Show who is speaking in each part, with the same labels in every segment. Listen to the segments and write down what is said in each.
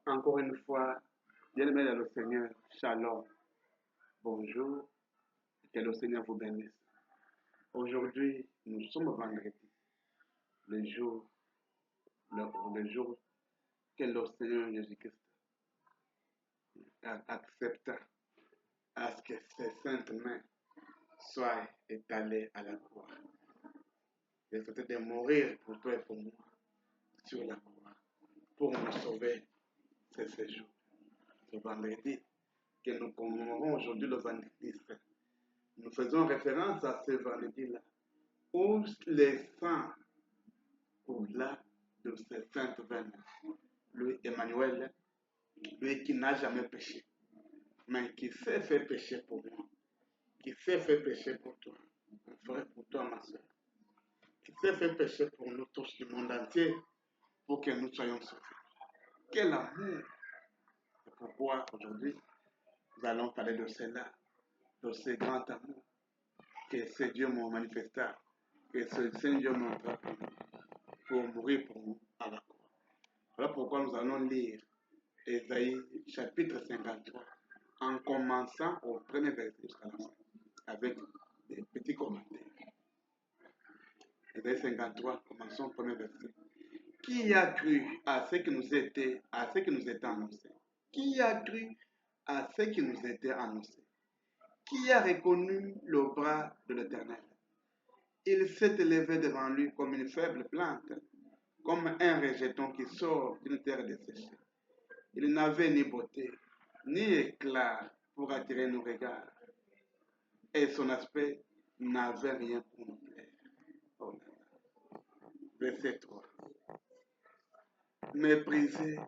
Speaker 1: Encore une fois, bien-aimé dans le Seigneur, Shalom, bonjour, que le Seigneur vous bénisse. Aujourd'hui, nous sommes vendredi, le jour, le jour que le Seigneur Jésus-Christ accepta à ce que ses saintes mains soient étalées à la croix. Il souhaitait de mourir pour toi et pour moi sur la croix, pour nous sauver ce jour. Ce vendredi que nous commémorons aujourd'hui, le vendredi saint. Nous faisons référence à ce vendredi-là, où les saints au-delà de ces saintes veines, lui Emmanuel, lui qui n'a jamais péché, mais qui s'est fait pécher pour moi, qui s'est fait pécher pour toi, mon frère, pour toi, ma soeur, qui s'est fait pécher pour nous tous du monde entier, pour que nous soyons sauvés. Quel amour! C'est pourquoi aujourd'hui, nous allons parler de cela, de ce grand amour que ce Dieu m'a manifesté, que ce Seigneur m'a montré pour mourir pour nous à la croix. Voilà pourquoi nous allons lire Ésaïe chapitre 53 en commençant au premier verset jusqu'à la fin avec des petits commentaires. Ésaïe 53, commençons au premier verset. Qui a cru à ce qui nous était annoncé? Qui a cru à ce qui nous était annoncé? Qui a reconnu le bras de l'Éternel? Il s'est élevé devant lui comme une faible plante, comme un rejeton qui sort d'une terre desséchée. Il n'avait ni beauté, ni éclat pour attirer nos regards, et son aspect n'avait rien pour nous plaire. Oh là là. Verset 3. Méprisé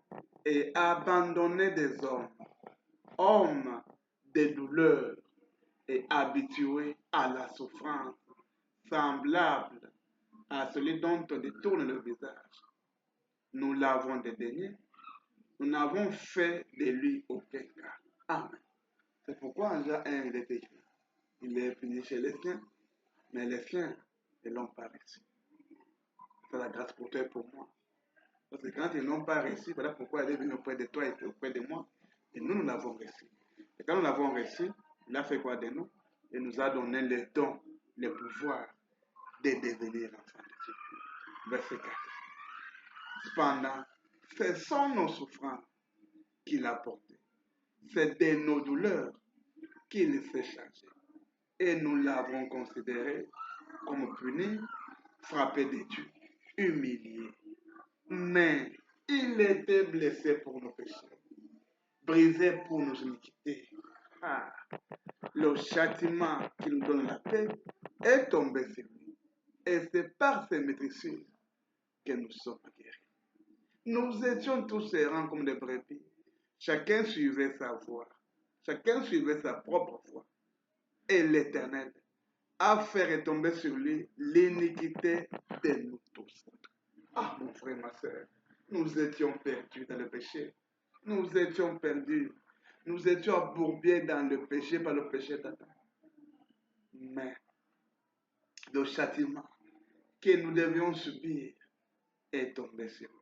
Speaker 1: et abandonné des hommes, homme de douleur et habitué à la souffrance, semblable à celui dont on détourne le visage. Nous l'avons dédaigné, nous n'avons fait de lui aucun cas. Amen. C'est pourquoi en Jean 1, il est écrit. Il est venu chez les siens, mais les siens ne l'ont pas reçu. C'est la grâce pour toi et pour moi. Parce que quand ils n'ont pas reçu, voilà pourquoi il est venu auprès de toi et auprès de moi. Et nous l'avons reçu. Et quand nous l'avons reçu, il a fait quoi de nous? Il nous a donné le don, le pouvoir de devenir enfants de Dieu. Verset 4. Cependant, ce sont nos souffrances qu'il a portées. C'est de nos douleurs qu'il s'est chargé. Et nous l'avons considéré comme puni, frappé de Dieu, humilié. Mais il était blessé pour nos péchés, brisé pour nos iniquités. Ah, le châtiment qui nous donne la paix est tombé sur lui. Et c'est par ses maîtrisures que nous sommes guéris. Nous étions tous errants comme des brebis. Chacun suivait sa voie. Chacun suivait sa propre voie. Et l'Éternel a fait retomber sur lui l'iniquité de nous tous. Ah, mon frère, ma soeur, nous étions perdus dans le péché. Nous étions perdus. Nous étions abourbiés dans le péché par le péché d'Adam. Mais le châtiment que nous devions subir est tombé sur lui.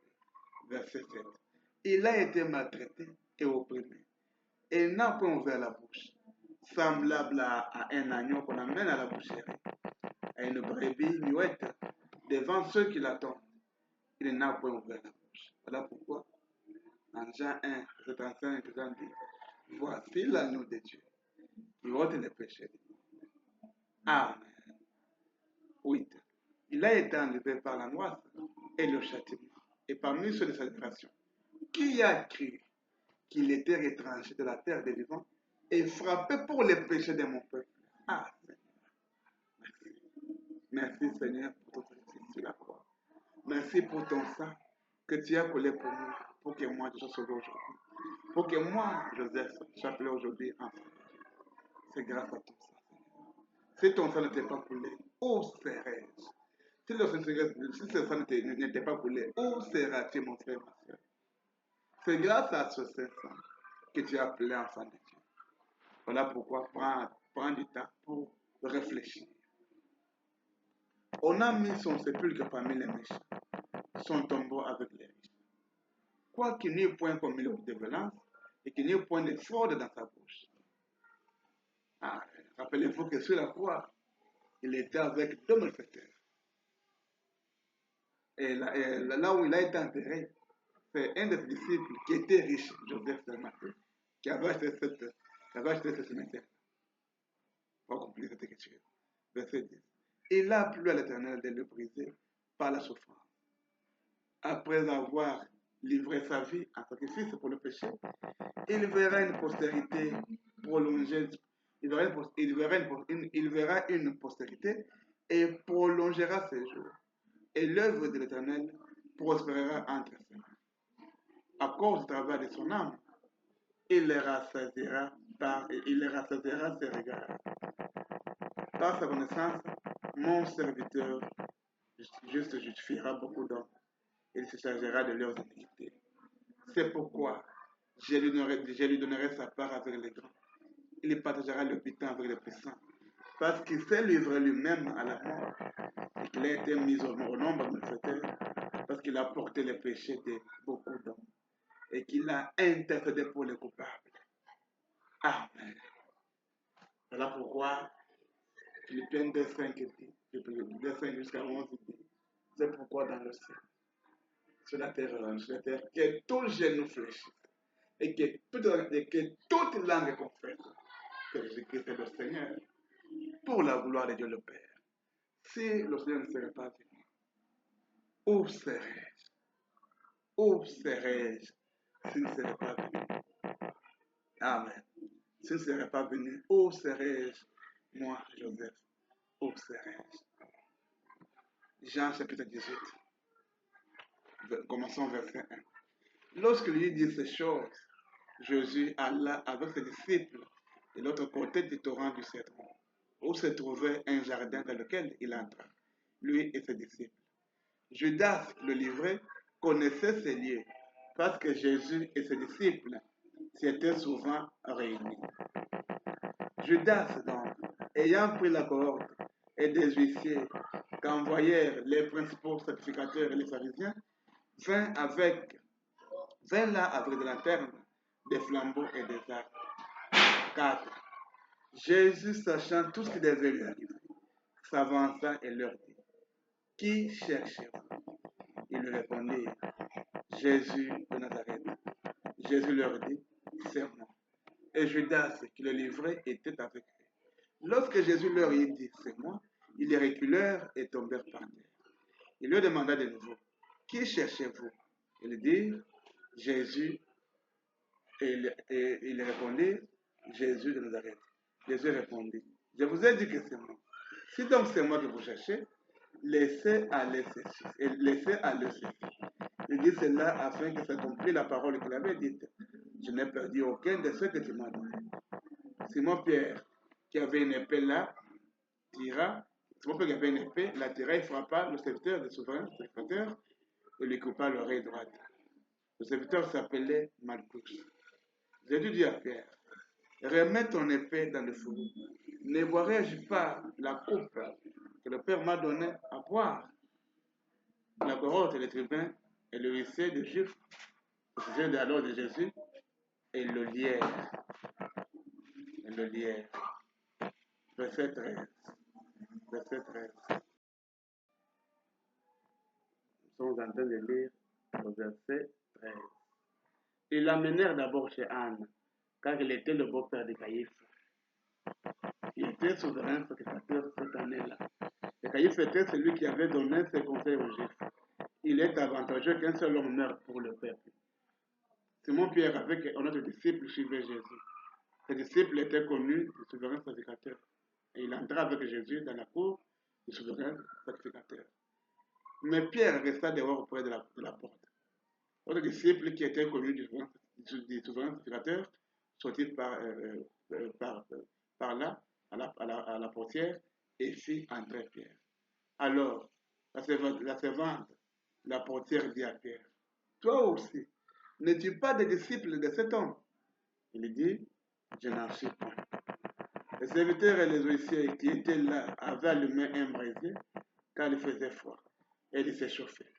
Speaker 1: Verset 7. Il a été maltraité et opprimé. Et il n'a point ouvert la bouche, semblable à un agneau qu'on amène à la boucherie, à une brebis muette devant ceux qui l'attendent. Il n'a point ouvert la bouche. Voilà pourquoi, en Jean 1, verset 35, Jean dit, voici l'agneau de Dieu qui ôte les péchés. Amen. 8. Il a été enlevé par l'angoisse et le châtiment. Et parmi ceux de sa génération, qui a cru qu'il était retranché de la terre des vivants et frappé pour les péchés de mon peuple? Ah, Seigneur. Merci. Merci, Seigneur, pour ton sacrifice sur la croix. Merci pour ton sang que tu as collé pour moi, pour que moi je sois sauvé aujourd'hui. Pour que moi, Joseph, sois appelé aujourd'hui enfant. C'est grâce à ton sang, Seigneur. Si ton sang n'était pas coulé, où serais-je? Si ce sang n'était pas coulé, où seras-tu, mon frère, ma soeur? C'est grâce à ce sang que tu es appelé enfant de Dieu. Voilà pourquoi prends du temps pour réfléchir. On a mis son sépulcre parmi les méchants, son tombeau avec les riches. quoi qu'il n'y ait point comme il de violence et qu'il n'y ait point de fraude dans sa bouche. Ah, rappelez-vous que sur la croix, il était avec deux malfaiteurs. Là où il a été enterré, c'est un des disciples qui était riche, Joseph de Matthieu, qui avait acheté ce cimetière. Pour accomplir cette écriture. Verset 10. Il a plu à l'Éternel de le briser par la souffrance. Après avoir livré sa vie en sacrifice pour le péché, il verra une postérité prolongée. Il verra une postérité et prolongera ses jours. Et l'œuvre de l'Éternel prospérera entre ses mains. À cause du travail de son âme, il les rassasiera ses regards. Par sa connaissance, mon serviteur juste justifiera beaucoup d'hommes. Il se chargera de leurs iniquités. C'est pourquoi je lui donnerai sa part avec les grands. Il partagera le butin avec les puissants. Parce qu'il s'est livré lui-même à la mort et qu'il a été mis au nombre de malfaiteurs, parce qu'il a porté les péchés de beaucoup d'hommes et qu'il a intercédé pour les coupables. Amen. Voilà pourquoi Philippiens 2:5 dit, 2:5 jusqu'à 11 dit, c'est pourquoi dans le ciel, sur la terre, que tout genou fléchisse et que toute langue confesse que Jésus-Christ est le Seigneur pour la gloire de Dieu le Père. Si le Seigneur ne serait pas venu, où serais-je? Où serais-je s'il ne serait pas venu? Amen. S'il ne serait pas venu, où serais-je, moi, Joseph? Où serais-je? Jean chapitre 18. Commençons verset 1. Lorsque lui dit ces choses, Jésus alla avec ses disciples de l'autre côté du torrent du Cédron, où se trouvait un jardin dans lequel il entra, lui et ses disciples. Judas, le livré, connaissait ces lieux, parce que Jésus et ses disciples s'y étaient souvent réunis. Judas, donc, ayant pris la cohorte et des huissiers qu'envoyèrent les principaux sacrificateurs et les pharisiens, vint là avec des lanternes, des flambeaux et des arcs. 4. Jésus, sachant tout ce qui devait lui arriver, s'avança et leur dit, qui cherchez-vous? Ils lui répondirent, Jésus de Nazareth. Jésus leur dit, c'est moi. Et Judas, qui le livrait, était avec eux. Lorsque Jésus leur eut dit, c'est moi, ils reculèrent et tombèrent par terre. Il leur demanda de nouveau, qui cherchez-vous? Ils dirent, Jésus. Et il répondit, Jésus de Nazareth. Jésus répondit, je vous ai dit que c'est moi. Si donc c'est moi que vous cherchez, laissez aller ceci. Il dit cela afin que s'accomplisse la parole qu'il avait dite. Je n'ai perdu aucun de ceux que tu m'as donné. Simon Pierre, qui avait une épée là, Simon Pierre qui avait une épée, la tira et frappa le serviteur du souverain sacrificateur et lui coupa l'oreille droite. Le serviteur s'appelait Malchus. Jésus dit à Pierre, remets ton épée dans le fourreau. Ne boirai-je pas la coupe que le Père m'a donnée à boire? La cohorte et les tribuns et le huissier des Juifs, au sujet alors de Jésus, et le lièrent. Verset 13. Verset 13. Nous sommes en train de lire le verset 13. Ils l'amenèrent d'abord chez Anne, car il était le beau-père de Caïphe. Il était souverain sacrificateur cette année-là. Et Caïphe était celui qui avait donné ses conseils aux Juifs. Il est avantageux qu'un seul homme meure pour le peuple. Simon Pierre, avec un autre disciple, suivait Jésus. Ce disciple était connu du souverain sacrificateur. Et il entra avec Jésus dans la cour du souverain sacrificateur. Mais Pierre resta dehors auprès de la porte. L'autre disciple qui était connu du souverain sacrificateur sortit par là, à la portière, et fit entrer Pierre. Alors, la servante, la portière dit à Pierre, toi aussi, n'es-tu pas des disciples de cet homme? Il dit, je n'en suis point. Les serviteurs et les huissiers qui étaient là avaient allumé un brasier car il faisait froid et il s'échauffait.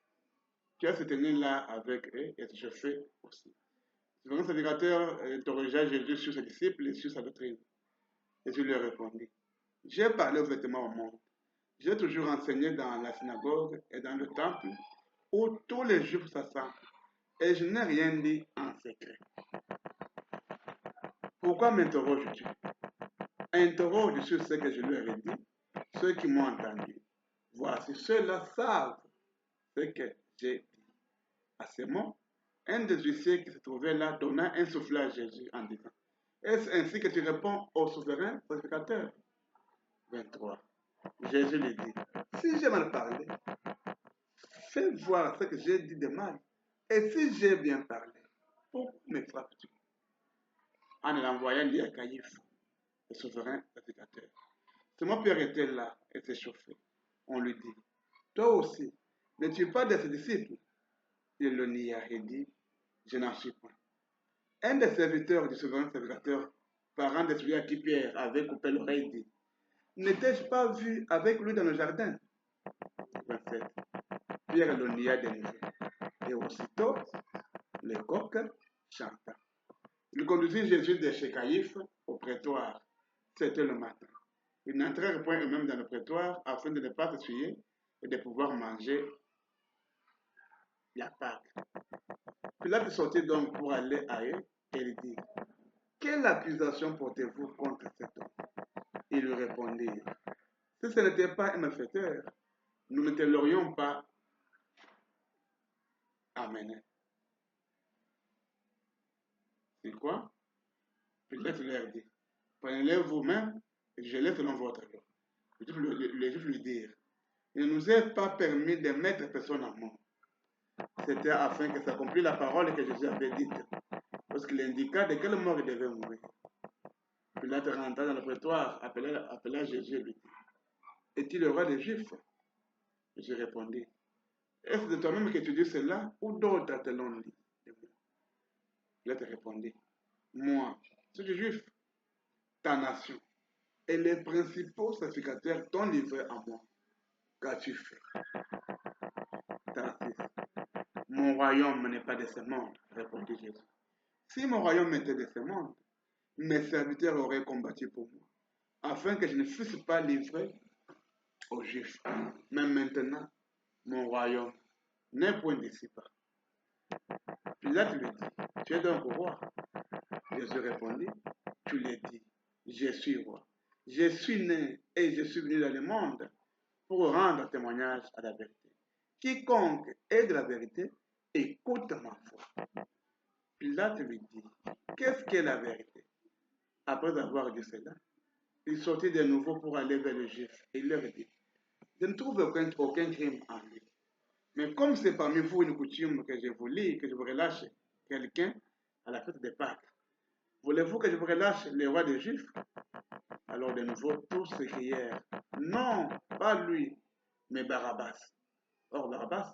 Speaker 1: tu as se tenir là avec eux et je fais aussi. Le grand sacrificateur interrogea Jésus sur ses disciples et sur sa doctrine. Jésus lui répondit, j'ai parlé ouvertement au monde. J'ai toujours enseigné dans la synagogue et dans le temple où tous les Juifs s'assemblent et je n'ai rien dit en secret. Pourquoi m'interroges-tu? Interroge sur ce que je leur ai dit, ceux qui m'ont entendu. Voici, ceux-là savent ce que j'ai dit. À ces mots, un des huissiers qui se trouvait là donna un soufflet à Jésus en disant, est-ce ainsi que tu réponds au souverain sacrificateur? 23. Jésus lui dit, si j'ai mal parlé, fais voir ce que j'ai dit de mal. Et si j'ai bien parlé, pourquoi me frappes-tu? En l'envoyant dire à Caïphe, le souverain sacrificateur. Simon Pierre était là et s'échauffait. On lui dit, toi aussi, n'es-tu pas de ses disciples? Il le nia et dit, je n'en suis pas. Un des serviteurs du souverain sacrificateur, parent de celui à qui Pierre avait coupé l'oreille, dit, n'étais-je pas vu avec lui dans le jardin? 27. Pierre le nia de nouveau. Et aussitôt, le coq chanta. Il conduisit Jésus de chez Caïphe au prétoire. C'était le matin. Ils n'entrèrent point eux-mêmes dans le prétoire afin de ne pas s'essuyer et de pouvoir manger la Pâque. Pilate sortit donc pour aller à eux et lui dit, quelle accusation portez-vous contre cet homme? Ils lui répondirent, si ce n'était pas un malfaiteur, nous ne te l'aurions pas amené. C'est quoi? Pilate leur dit, prenez-le vous-même et jetez-le selon votre loi. Les Juifs lui dirent, il ne nous est pas permis de mettre personne à mort. C'était afin que s'accomplisse la parole que Jésus avait dite, lorsqu'il indiqua de quelle mort il devait mourir. Pilate rentra dans le prétoire, appela Jésus et lui dit, es-tu le roi des Juifs? Jésus répondit, est-ce de toi-même que tu dis cela ou d'autres te l'ont dit de moi? Pilate répondit, moi, je suis juif, ta nation et les principaux sacrificateurs t'ont livré à moi. Qu'as-tu fait? 36. Mon royaume n'est pas de ce monde, répondit Jésus. Si mon royaume était de ce monde, mes serviteurs auraient combattu pour moi, afin que je ne fusse pas livré aux Juifs. Mais maintenant, mon royaume n'est point d'ici-bas. Pilate lui dit, tu es donc roi? Jésus répondit, tu l'as dit, je suis roi. Je suis né et je suis venu dans le monde pour rendre témoignage à la vérité. Quiconque est de la vérité, écoute ma foi. Pilate lui dit, qu'est-ce qu'est la vérité? Après avoir dit cela, il sortit de nouveau pour aller vers les Juifs et il leur dit, je ne trouve aucun crime en lui. Mais comme c'est parmi vous une coutume que je vous lis, que je vous relâche quelqu'un à la fête des Pâques, voulez-vous que je vous relâche les rois des Juifs? Alors de nouveau, tous s'écrièrent, non, pas lui, mais Barabbas. Or Barabbas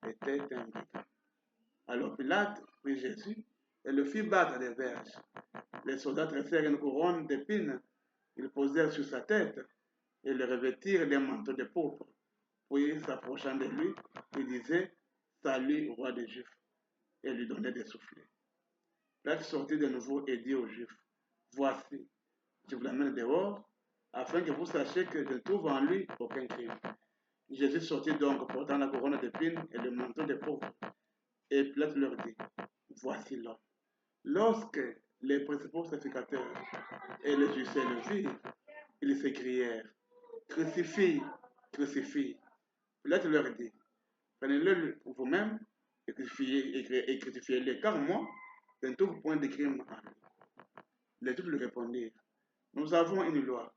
Speaker 1: était un brigand. Alors Pilate prit Jésus et le fit battre des verges. Les soldats tressèrent une couronne d'épines, ils posèrent sur sa tête et le revêtirent d'un manteau de pourpre. Puis, s'approchant de lui, il disait, salut, roi des Juifs, et lui donnait des soufflets. Pilate sortit de nouveau et dit aux Juifs, voici, je vous l'amène dehors, afin que vous sachiez que je ne trouve en lui aucun crime. Jésus sortit donc portant la couronne d'épines et le manteau de pourpre. Et Pilate leur dit, voici l'homme. Lorsque les principaux sacrificateurs et les huissiers le virent, ils s'écrièrent, crucifie, crucifie. Pilate leur dit, prenez-le vous-même et crucifiez-le, car moi, je ne trouve point de crime en lui. Les Juifs lui répondirent, nous avons une loi,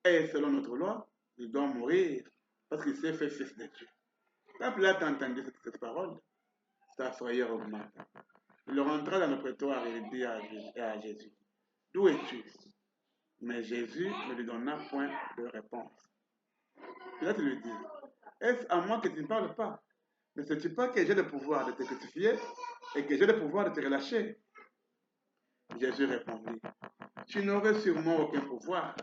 Speaker 1: et selon notre loi, il doit mourir parce qu'il s'est fait fils de Dieu. Quand Pilate entendit cette parole, sa frayeur augmenta. Il rentra dans le prétoire et dit à Jésus, d'où es-tu? Mais Jésus ne lui donna point de réponse. Pilate lui dit, est-ce à moi que tu ne parles pas? Ne sais-tu pas que j'ai le pouvoir de te crucifier et que j'ai le pouvoir de te relâcher? Jésus répondit, tu n'aurais sûrement aucun pouvoir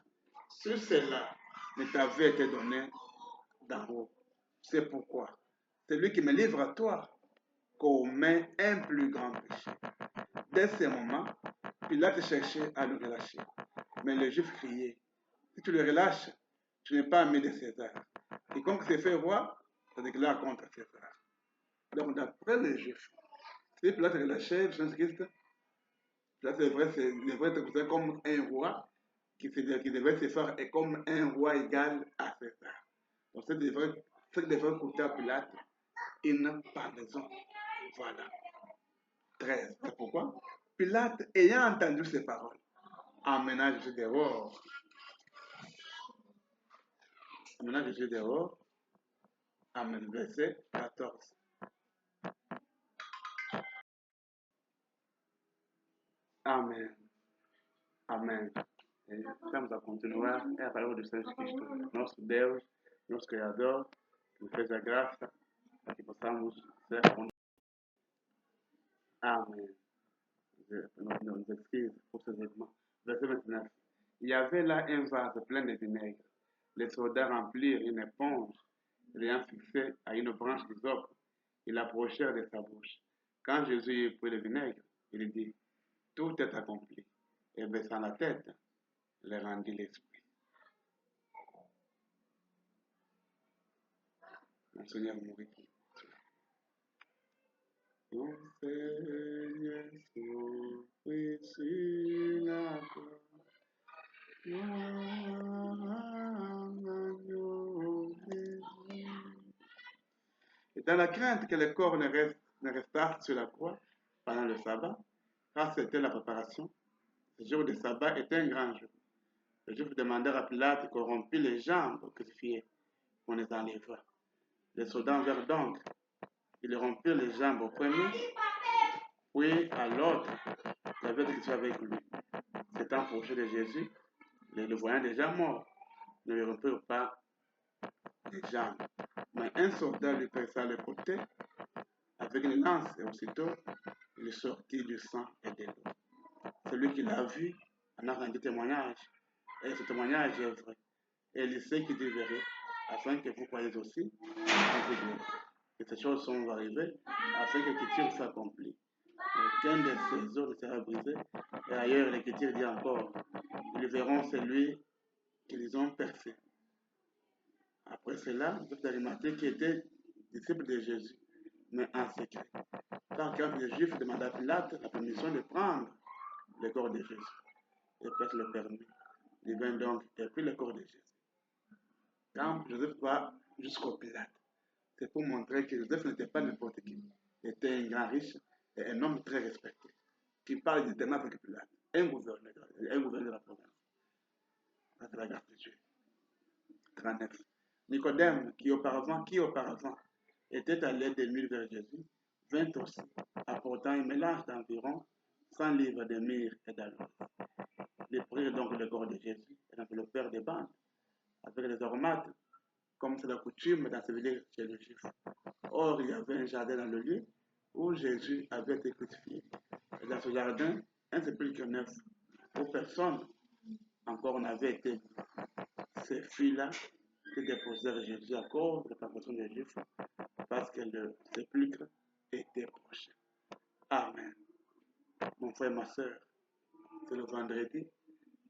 Speaker 1: si cela ne t'avait été donné d'en haut. C'est pourquoi celui qui me livre à toi commet un plus grand péché. Dès ce moment, Pilate cherchait à le relâcher. Mais les Juifs criaient, si tu le relâches, tu n'es pas ami de César. Quiconque se fait roi, se déclare contre César. Donc, d'après les Juifs, si Pilate relâchait Jésus-Christ, Pilate devrait être considéré comme un roi qui devrait se faire comme un roi égal à César. Donc, ce devrait coûter à Pilate une pendaison. Voilà. 13. C'est pourquoi Pilate, ayant entendu ces paroles, emmena Jésus dehors. Emmena Jésus dehors. Amen. Verset 14. Amen. Amen. Estamos a continuar. É a palavra do Senhor Cristo, nosso Deus, nosso Criador, que nos fez a graça para que possamos ser conduzidos. Amen. Nos excuses pour ces événements. Verset 29. Il y avait là un vase plein de vinaigre. Les soldats remplirent une éponge, l'ayant fixée à une branche d'hysope, ils l'approchèrent de sa bouche. Quand Jésus eut pris le vinaigre, il dit, tout est accompli. Et baissant la tête, il rendit l'esprit. Mon Seigneur mourit. Mon Seigneur souffrit sur la croix. Et dans la crainte que le corps ne restât sur la croix pendant le sabbat, car c'était la préparation, ce jour de sabbat était un grand jour. Les Juifs demandèrent à Pilate qu'on rompît les jambes crucifiées, qu'on les enlèvera. Les soldats vinrent donc, ils rompirent les jambes au premier, puis à l'autre, qui avait été avec lui. S'étant approché de Jésus, le voyant déjà mort, ne lui rompirent pas les jambes. Mais un soldat lui pressa le côté avec une lance et aussitôt il sortit du sang et de l'eau. Celui qui l'a vu en a rendu témoignage, et ce témoignage est vrai. Et il sait qu'il dit vrai, afin que vous croyez aussi, que ces choses sont arrivées, afin que l'écriture soit accomplie. Aucun de ces os ne sera brisé, et ailleurs l'écriture dit encore, ils verront celui qu'ils ont percé. Après cela, Joseph d'Arimathée qui était disciple de Jésus, mais en secret. Car quand les Juifs demandaient à Pilate la permission de prendre le corps de Jésus, et Pilate le permit. Il vint donc et prit le corps de Jésus. Quand Joseph va jusqu'au Pilate, c'est pour montrer que Joseph n'était pas n'importe qui. Il était un grand riche et un homme très respecté, qui parle directement avec Pilate, un gouverneur de la province. C'est la grâce de Dieu. 39. Nicodème, qui auparavant était allé de nuit vers Jésus, vint aussi, apportant un mélange d'environ 100 livres de myrrhe et d'aloès. Ils prirent donc le corps de Jésus et l'enveloppèrent des bandes, avec des aromates, comme c'est la coutume d'ensevelir chez les Juifs. Or, il y avait un jardin dans le lieu où Jésus avait été crucifié. Et dans ce jardin, un sépulcre neuf, où personne encore n'avait été. Ces filles-là qui déposèrent Jésus à cause de la persécution des Juifs, parce que le sépulcre était proche. Amen. Mon frère, ma soeur, c'est le vendredi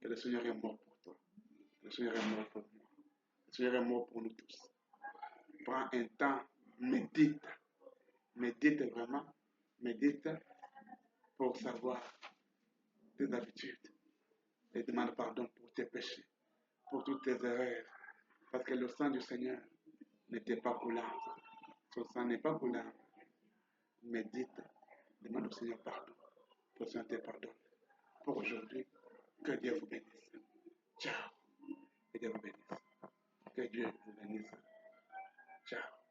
Speaker 1: que le Seigneur est mort pour toi. Le Seigneur est mort pour moi. Le Seigneur est mort pour nous tous. Prends un temps, médite. Médite vraiment. Médite pour savoir tes habitudes. Et demande pardon pour tes péchés, pour toutes tes erreurs. Parce que le sang du Seigneur n'était pas coulant. Son sang n'est pas coulant. Médite. Demande au Seigneur pardon. Que le Seigneur te pardonne. Pour aujourd'hui, que Dieu vous bénisse. Ciao. Que Dieu vous bénisse. Que Dieu vous bénisse. Ciao.